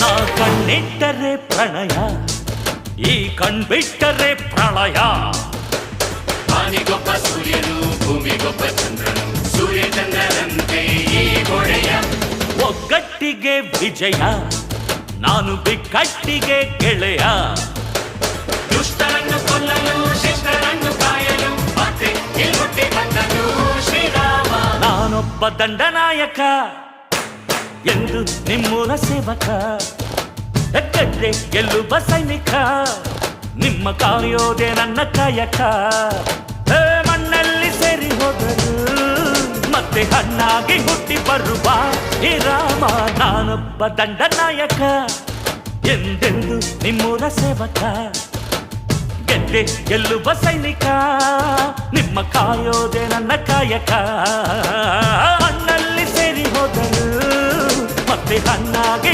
ನಾ ಕಣ್ಣಿಟ್ಟರೆ ಪ್ರಣಯ, ಈ ಕಣ್ಬಿಟ್ಟರೆ ಪ್ರಳಯ. ಆನೆಗೊಬ್ಬ ಸೂರ್ಯನು, ಭೂಮಿಗೊಬ್ಬ ಚಂದ್ರನು, ಸೂರ್ಯ ಚಂದ್ರರಂತೆ ಈ ಗೋಡೆಯ. ಒಗ್ಗಟ್ಟಿಗೆ ವಿಜಯ, ನಾನು ಬಿಕ್ಕಟ್ಟಿಗೆ ಗೆಳೆಯ. ದುಷ್ಟರನ್ನು ಕೊಲ್ಲಲು, ಶಿಷ್ಟರನ್ನು ಕಾಯಲು, ಮತ್ತೆ ಇಲ್ಮುಟ್ಟಿ ಬಂದನು ಶ್ರೀರಾಮ. ನಾನೊಬ್ಬ ದಂಡನಾಯಕ ಎಂದು ನಿಮ್ಮೂರ ಸೇವಕ, ಗಡ್ಡೆ ಗೆಲ್ಲುವ ಸೈನಿಕ, ನಿಮ್ಮ ಕಾಯೋದೆ ನನ್ನ ಕಾಯಕ. ಮಣ್ಣಲ್ಲಿ ಸೇರಿ ಹೋದರು ಮತ್ತೆ ಹಣ್ಣಾಗಿ ಹುಟ್ಟಿ ಬರುವ ಈ ರಾಮ. ನಾನೊಬ್ಬ ದಂಡನಾಯಕ ಎಂದೆಂದು ನಿಮ್ಮೂರ ಸೇವಕ, ಗೆದ್ದೆ ಗೆಲ್ಲುವ ಸೈನಿಕ, ನಿಮ್ಮ ಕಾಯೋದೆ ನನ್ನ ಕಾಯಕ. ಮಣ್ಣಲ್ಲಿ ಸೇರಿ ಹೋದರು ಮತ್ತೆ ಹಣ್ಣಾಗಿ